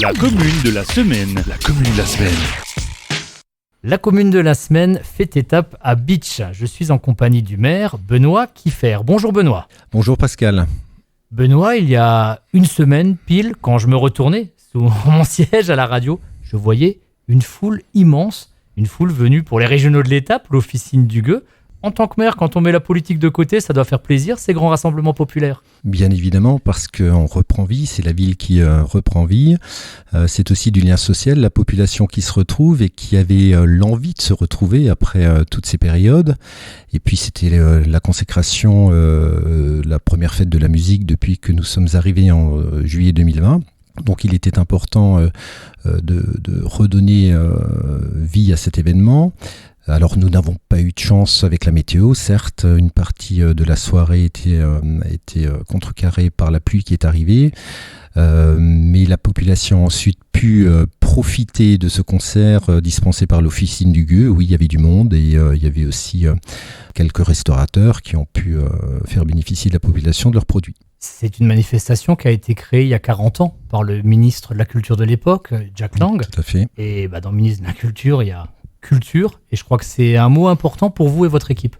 La commune de la semaine. La commune de la semaine. La commune de la semaine fait étape à Bitche. Je suis en compagnie du maire, Benoît Kieffer. Bonjour Benoît. Bonjour Pascal. Benoît, il y a une semaine pile, quand je me retournais sous mon siège à la radio, je voyais une foule immense, une foule venue pour les régionaux de l'étape, l'officine du Gueux. En tant que maire, quand on met la politique de côté, ça doit faire plaisir, ces grands rassemblements populaires. Bien évidemment, parce qu'on reprend vie, c'est la ville qui reprend vie. C'est aussi du lien social, la population qui se retrouve et qui avait l'envie de se retrouver après toutes ces périodes. Et puis c'était la consécration, la première fête de la musique depuis que nous sommes arrivés en juillet 2020. Donc il était important de redonner vie à cet événement. Alors nous n'avons pas eu de chance avec la météo, certes, une partie de la soirée était contrecarrée par la pluie qui est arrivée, mais la population a ensuite pu profiter de ce concert dispensé par l'officine du Gueux, où il y avait du monde et il y avait aussi quelques restaurateurs qui ont pu faire bénéficier de la population de leurs produits. C'est une manifestation qui a été créée il y a 40 ans par le ministre de la Culture de l'époque, Jack Lang. Tout à fait. Et dans le ministre de la Culture, il y a culture, et je crois que c'est un mot important pour vous et votre équipe.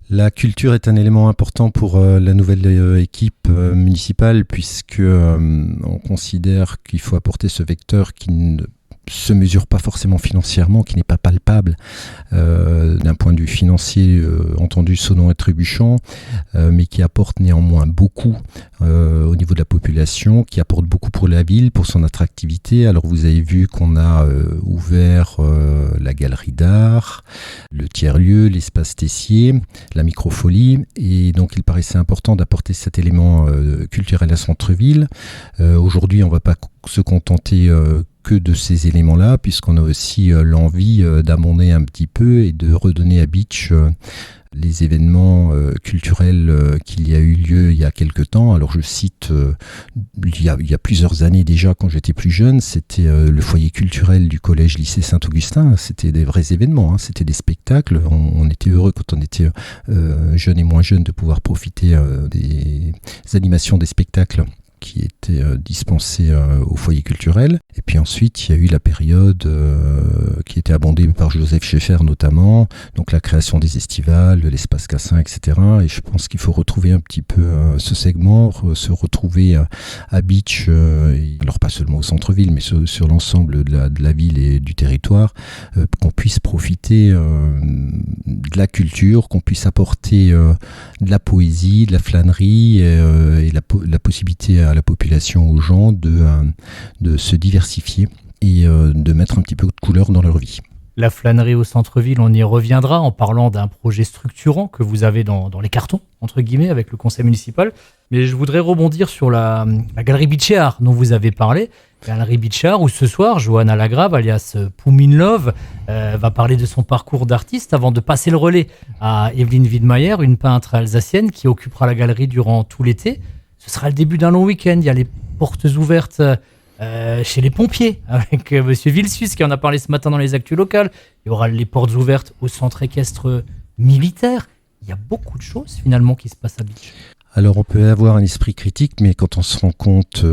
La culture est un élément important pour la nouvelle équipe municipale, puisque on considère qu'il faut apporter ce vecteur qui ne se mesure pas forcément financièrement, qui n'est pas palpable d'un point de vue financier, entendu sonnant et trébuchant, mais qui apporte néanmoins beaucoup au niveau de la population, qui apporte beaucoup pour la ville, pour son attractivité. Alors vous avez vu qu'on a ouvert la galerie d'art, le tiers-lieu, l'espace Tessier, la microfolie, et donc il paraissait important d'apporter cet élément culturel à centre-ville. Aujourd'hui, on ne va pas se contenter que de ces éléments-là, puisqu'on a aussi l'envie d'amender un petit peu et de redonner à Bitche les événements culturels qu'il y a eu lieu il y a quelque temps. Alors je cite, il y a plusieurs années déjà, quand j'étais plus jeune, c'était le foyer culturel du collège-lycée Saint-Augustin. C'était des vrais événements, c'était des spectacles. On était heureux quand on était jeune et moins jeune de pouvoir profiter des animations, des spectacles qui était dispensé au foyer culturel. Et puis ensuite, il y a eu la période qui était abondée par Joseph Schaeffer notamment, donc la création des estivales, de l'espace Cassin, etc. Et je pense qu'il faut retrouver un petit peu ce segment, se retrouver à Bitche, alors pas seulement au centre-ville, mais sur l'ensemble de la ville et du territoire, qu'on puisse profiter de la culture, qu'on puisse apporter de la poésie, de la flânerie et la possibilité à la population, aux gens de se diversifier et de mettre un petit peu de couleur dans leur vie. La flânerie au centre-ville, on y reviendra en parlant d'un projet structurant que vous avez dans les cartons, entre guillemets, avec le conseil municipal. Mais je voudrais rebondir sur la galerie Bitcheart dont vous avez parlé. Galerie Bitcheart où ce soir, Johanna Lagrave, alias Poumin Love, va parler de son parcours d'artiste avant de passer le relais à Evelyne Widmayer, une peintre alsacienne qui occupera la galerie durant tout l'été. Ce sera le début d'un long week-end. Il y a les portes ouvertes chez les pompiers avec Monsieur Vilsus qui en a parlé ce matin dans les actus locales. Il y aura les portes ouvertes au centre équestre militaire. Il y a beaucoup de choses finalement qui se passent à Bitche. Alors on peut avoir un esprit critique, mais quand on se rend compte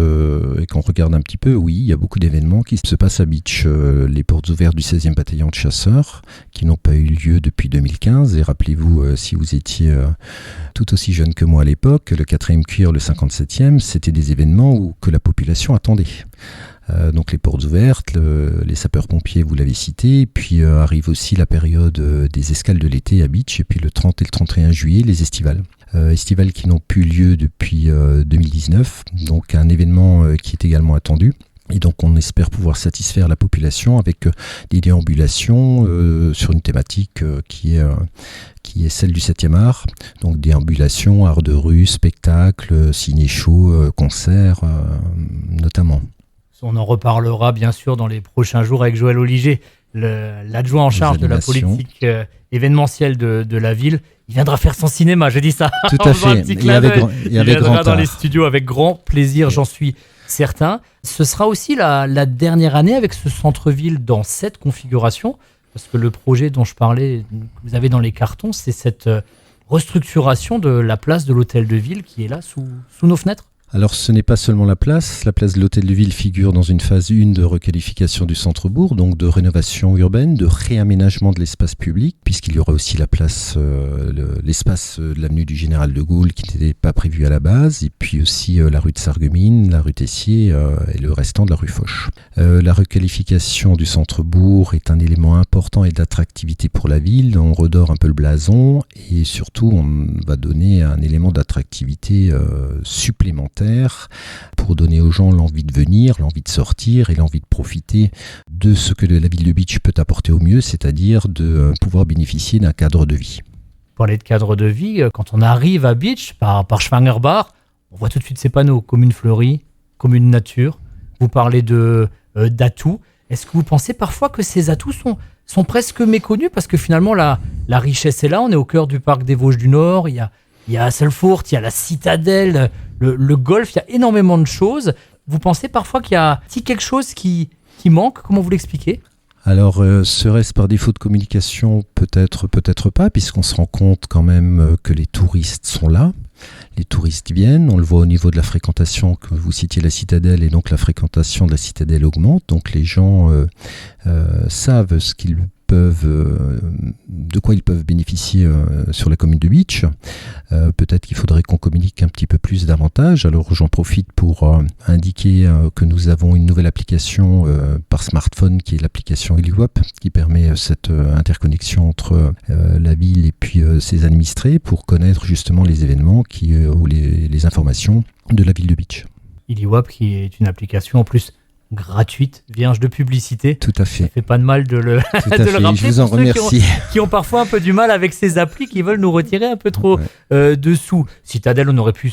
et qu'on regarde un petit peu, oui, il y a beaucoup d'événements qui se passent à Bitche. Les portes ouvertes du 16e bataillon de chasseurs, qui n'ont pas eu lieu depuis 2015. Et rappelez-vous, si vous étiez tout aussi jeune que moi à l'époque, le 4e cuir, le 57e, c'était des événements que la population attendait. Donc les portes ouvertes, les sapeurs-pompiers, vous l'avez cité, puis arrive aussi la période des escales de l'été à Bitche, et puis le 30 et le 31 juillet, les estivales. Estivales qui n'ont plus lieu depuis 2019, donc un événement qui est également attendu. Et donc on espère pouvoir satisfaire la population avec des déambulations sur une thématique qui est celle du 7e art. Donc déambulations, art de rue, spectacles, ciné-show, concerts notamment. On en reparlera bien sûr dans les prochains jours avec Joël Oliger, l'adjoint en charge de la politique événementielle de la ville. Il viendra faire son cinéma, je dis ça. Tout à fait. Il viendra dans les studios avec grand plaisir, j'en suis certain. Ce sera aussi la dernière année avec ce centre-ville dans cette configuration, parce que le projet dont je parlais, que vous avez dans les cartons, c'est cette restructuration de la place de l'hôtel de ville qui est là sous nos fenêtres. Alors ce n'est pas seulement la place de l'Hôtel de Ville figure dans une phase 1 de requalification du centre-bourg, donc de rénovation urbaine, de réaménagement de l'espace public, puisqu'il y aura aussi la place, l'espace de l'avenue du Général de Gaulle qui n'était pas prévu à la base, et puis aussi la rue de Sarreguemines, la rue Tessier et le restant de la rue Foch. La requalification du centre-bourg est un élément important et d'attractivité pour la ville, on redore un peu le blason et surtout on va donner un élément d'attractivité supplémentaire pour donner aux gens l'envie de venir, l'envie de sortir et l'envie de profiter de ce que la ville de Bitche peut apporter au mieux, c'est-à-dire de pouvoir bénéficier d'un cadre de vie. Pour parler de cadre de vie, quand on arrive à Bitche, par Schwangerbach, on voit tout de suite ces panneaux, commune fleurie, commune nature. Vous parlez d'atouts. Est-ce que vous pensez parfois que ces atouts sont presque méconnus parce que finalement la richesse est là, on est au cœur du parc des Vosges du Nord, il y a Hasselfurt, il y a la citadelle, le golf, il y a énormément de choses. Vous pensez parfois qu'il y a quelque chose qui manque? Comment vous l'expliquez? Alors, serait-ce par défaut de communication? Peut-être pas, puisqu'on se rend compte quand même que les touristes sont là. Les touristes viennent, on le voit au niveau de la fréquentation, que vous citiez la citadelle, et donc la fréquentation de la citadelle augmente. Donc les gens savent ce qu'ils de quoi ils peuvent bénéficier sur la commune de Bitche. Peut-être qu'il faudrait qu'on communique un petit peu plus davantage. Alors j'en profite pour indiquer que nous avons une nouvelle application par smartphone qui est l'application Iliwap, qui permet cette interconnexion entre la ville et puis ses administrés pour connaître justement les événements ou les informations de la ville de Bitche. Iliwap qui est une application en plus gratuite, vierge de publicité. Tout à fait. Ça fait pas de mal de le rappeler. Je vous en remercie. Qui ont parfois un peu du mal avec ces applis qui veulent nous retirer un peu trop de sous. Citadelle, on aurait pu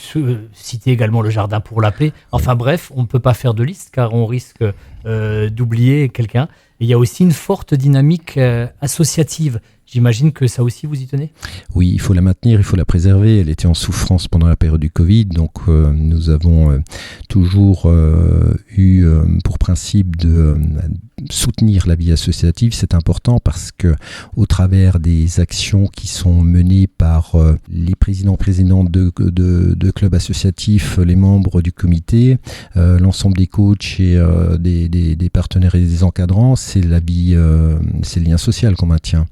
citer également le jardin pour la paix. Enfin bref, on ne peut pas faire de liste car on risque d'oublier quelqu'un. Et il y a aussi une forte dynamique associative. J'imagine que ça aussi vous y tenez? Oui, il faut la maintenir, il faut la préserver. Elle était en souffrance pendant la période du Covid, donc nous avons toujours eu pour principe de soutenir la vie associative. C'est important parce que au travers des actions qui sont menées par les présidents de clubs associatifs, les membres du comité, l'ensemble des coachs et des partenaires et des encadrants, c'est la vie, c'est le lien social qu'on maintient.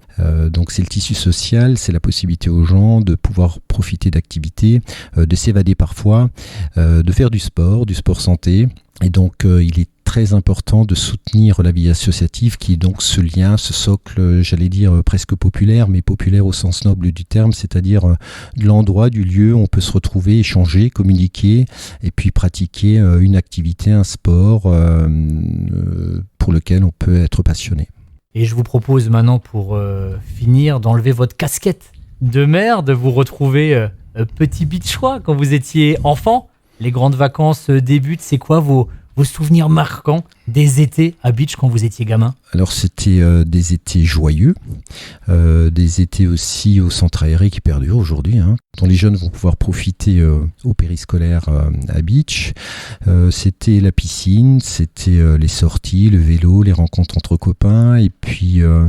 Donc c'est le tissu social, c'est la possibilité aux gens de pouvoir profiter d'activités, de s'évader parfois, de faire du sport santé. Et donc il est très important de soutenir la vie associative qui est donc ce lien, ce socle, j'allais dire presque populaire, mais populaire au sens noble du terme, c'est-à-dire de l'endroit, du lieu où on peut se retrouver, échanger, communiquer et puis pratiquer une activité, un sport pour lequel on peut être passionné. Et je vous propose maintenant, pour finir, d'enlever votre casquette de maire, de vous retrouver petit Bitchois quand vous étiez enfant. Les grandes vacances débutent. C'est quoi vos souvenirs marquants des étés à Bitche quand vous étiez gamin? Alors c'était des étés joyeux, des étés aussi au centre aéré qui perdurent aujourd'hui, dont les jeunes vont pouvoir profiter au périscolaire à Bitche. C'était la piscine, c'était les sorties, le vélo, les rencontres entre copains, et puis à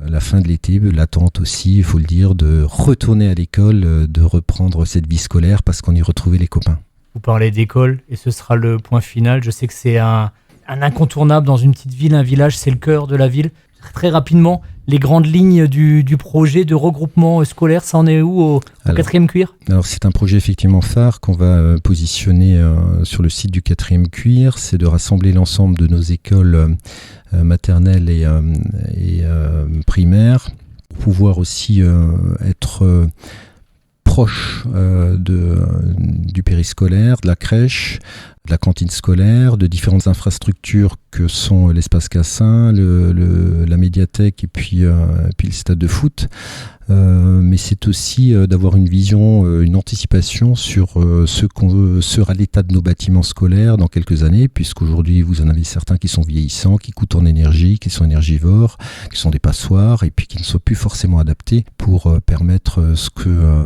la fin de l'été, l'attente aussi, il faut le dire, de retourner à l'école, de reprendre cette vie scolaire parce qu'on y retrouvait les copains. Vous parlez d'école et ce sera le point final. Je sais que c'est un incontournable dans une petite ville, un village, c'est le cœur de la ville. Très rapidement, les grandes lignes du projet de regroupement scolaire, ça en est où au 4e cuir? Alors c'est un projet effectivement phare qu'on va positionner sur le site du 4e cuir. C'est de rassembler l'ensemble de nos écoles maternelles et primaires pour pouvoir aussi être proche du périscolaire, de la crèche, de la cantine scolaire, de différentes infrastructures que sont l'espace Cassin, la médiathèque et puis le stade de foot. Mais c'est aussi d'avoir une vision, une anticipation sur ce qu'on sera l'état de nos bâtiments scolaires dans quelques années, puisqu'aujourd'hui vous en avez certains qui sont vieillissants, qui coûtent en énergie, qui sont énergivores, qui sont des passoires et puis qui ne sont plus forcément adaptés pour permettre ce que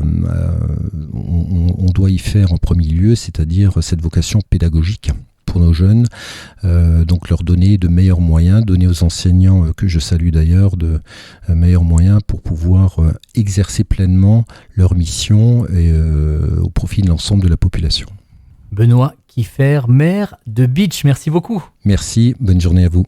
on doit y faire en premier lieu, c'est-à-dire cette vocation pédagogique pour nos jeunes, donc leur donner de meilleurs moyens, donner aux enseignants, que je salue d'ailleurs, de meilleurs moyens pour pouvoir exercer pleinement leur mission et au profit de l'ensemble de la population. Benoît Kieffer, maire de Bitche. Merci beaucoup. Merci, bonne journée à vous.